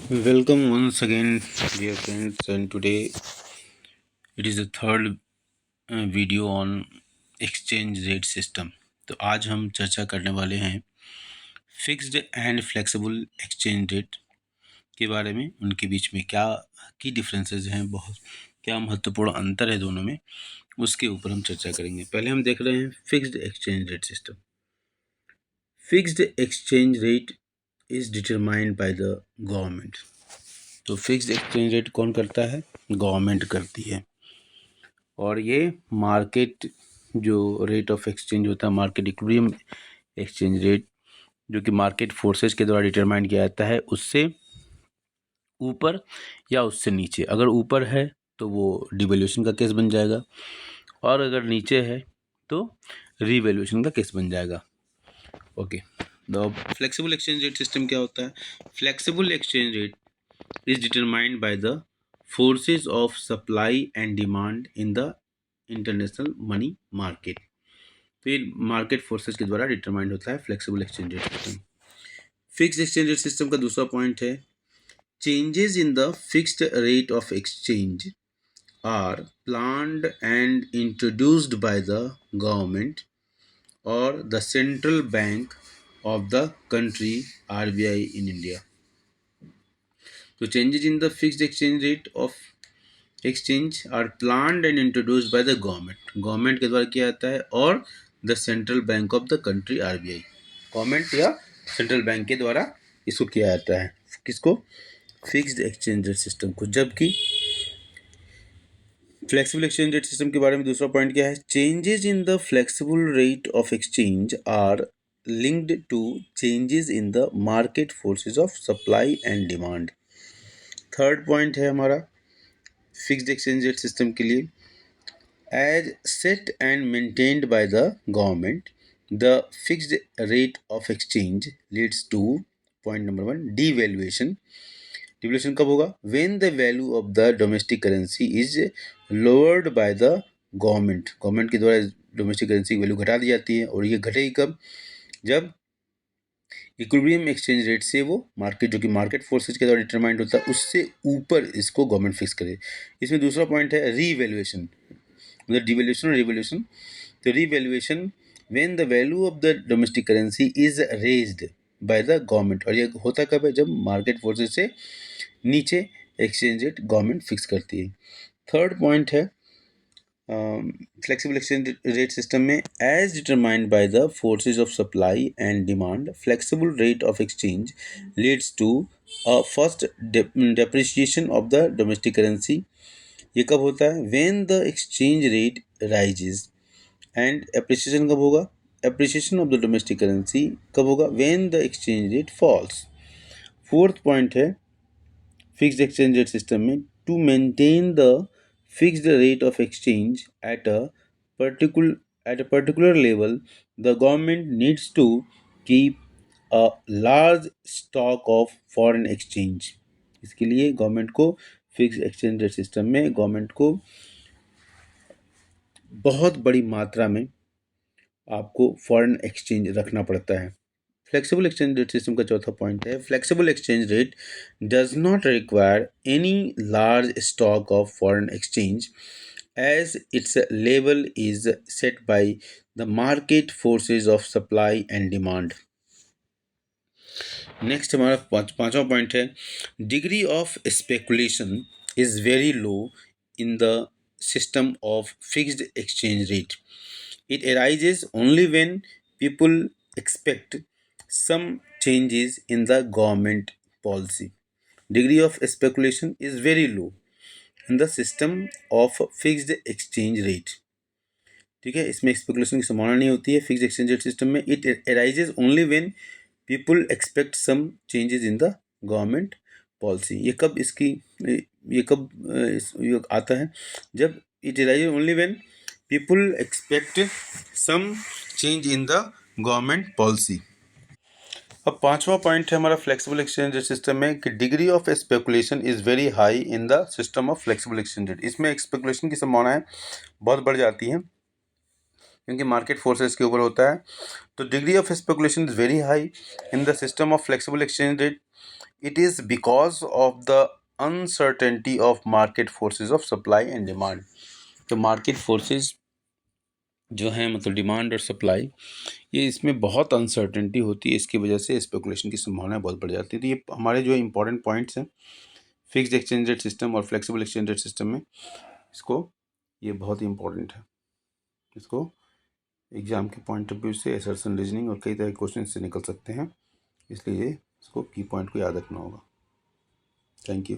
Welcome once again, dear friends, and today it is the third video on exchange rate system. तो आज हम चर्चा करने वाले हैं fixed and flexible exchange rate के बारे में। उनके बीच में क्या की डिफरेंसेस हैं, बहुत क्या महत्वपूर्ण अंतर है दोनों में, उसके ऊपर हम चर्चा करेंगे। पहले हम देख रहे हैं fixed exchange rate system. Fixed exchange rate is determined by the government. तो फिक्स्ड एक्सचेंज रेट कौन करता है? गवर्नमेंट करती है। और ये मार्केट जो रेट ऑफ एक्सचेंज होता है, मार्केट इक्विलिब्रियम एक्सचेंज रेट, जो कि मार्केट फोर्सेस के द्वारा डिटरमाइन किया जाता है, उससे ऊपर या उससे नीचे। अगर ऊपर है तो वो डिवैल्यूएशन का केस बन जाएगा, और अगर नीचे है तो रीवैल्यूएशन का केस बन जाएगा। Okay, the flexible exchange rate system क्या होता है? Flexible exchange rate is determined by the forces of supply and demand in the international money market. तो ये मार्केट फोर्सेस के द्वारा डिटरमाइंड होता है flexible exchange rate system. Fixed exchange rate system का दूसरा पॉइंट है changes in the fixed rate of exchange are planned and introduced by the government और the central bank of the country RBI in India. तो changes in the fixed exchange rate of exchange are planned and introduced by the government के द्वारा किया जाता है, और the central bank of the country RBI, government या central bank के द्वारा इसको किया जाता है। किसको? फिक्स्ड एक्सचेंज रेट सिस्टम को। जबकि फ्लेक्सिबल एक्सचेंज रेट सिस्टम के बारे में दूसरा पॉइंट क्या है? Changes in the flexible rate of exchange are linked to changes in the market forces of supply and demand. Third point है हमारा फिक्स्ड एक्सचेंज रेट सिस्टम के लिए, as set and maintained by the government, the fixed rate of exchange leads to point number 1 devaluation. Devaluation कब होगा? When the value of the domestic currency is lowered by the government. Government के द्वारा domestic currency की value घटा दी जाती है, और ये घटेगी कब? जब इक्विलिब्रियम एक्सचेंज रेट से वो मार्केट, जो कि मार्केट फोर्सेज के द्वारा डिटरमाइंड होता है, उससे ऊपर इसको गवर्नमेंट फिक्स करे। इसमें दूसरा पॉइंट है रीवैल्यूएशन, मतलब डिवैल्यूएशन और रिवैल्यूएशन। तो revaluation when the value of the domestic currency is raised bye the government, और ये होता कब है? जब मार्केट फोर्सेज से नीचे एक्सचेंज रेट गवर्नमेंट फिक्स करती है। थर्ड पॉइंट है फ्लेक्सिबल एक्सचेंज रेट सिस्टम में, as determined by the forces of supply and demand, flexible rate of exchange leads to first depreciation of the domestic currency. ये कब होता है? When the exchange rate rises. And appreciation कब होगा? Appreciation of the domestic currency कब होगा? When the exchange rate falls. Fourth point है fixed exchange rate system में, to maintain the fixed rate of exchange at a particular level, the government needs to keep a large stock of foreign exchange. इसके लिए government को fixed exchange rate system में government को बहुत बड़ी मात्रा में आपको फॉरेन एक्सचेंज रखना पड़ता है। फ्लेक्सिबल एक्सचेंज रेट सिस्टम का चौथा पॉइंट है, flexible exchange rate does not require any large stock of foreign exchange as its level is set by the market forces of supply and demand. Next हमारा पांचवा point है, degree of speculation is very low in the system of fixed exchange rate. It arises only when people expect some changes in the government policy. Degree of speculation is very low in the system of fixed exchange rate. ठीक है, इसमें speculation की संभावना नहीं होती है fixed exchange rate system में. It arises only when people expect some changes in the government policy. ये कब ये आता है? जब it arises only when people expect some change in the government policy. अब पांचवा पॉइंट है हमारा फ्लेक्सिबल एक्सचेंज रेट सिस्टम में कि degree of speculation is very high in the system of flexible exchange rate. इसमें स्पेकुलेशन की संभावनाएं बहुत बढ़ जाती हैं क्योंकि मार्केट फोर्सेस के ऊपर होता है. तो degree of speculation is very high in the system of flexible exchange rate. It is because of the uncertainty of market forces of supply and demand. तो मार्केट फोर्सेस जो हैं मतलब डिमांड और सप्लाई, ये इसमें बहुत अनसर्टेनिटी होती है, इसकी वजह से स्पेकुलेशन की संभावना बहुत बढ़ जाती है। तो ये हमारे जो इंपॉर्टेंट पॉइंट्स हैं फिक्स्ड एक्सचेंज रेट सिस्टम और फ्लेक्सिबल एक्सचेंज रेट सिस्टम में, इसको ये बहुत ही इंपॉर्टेंट है। इसको एग्जाम के पॉइंट ऑफ व्यू से असर्शन रीजनिंग और कई तरह के क्वेश्चन से निकल सकते हैं, इसलिए इसको की पॉइंट को याद रखना होगा। Thank you.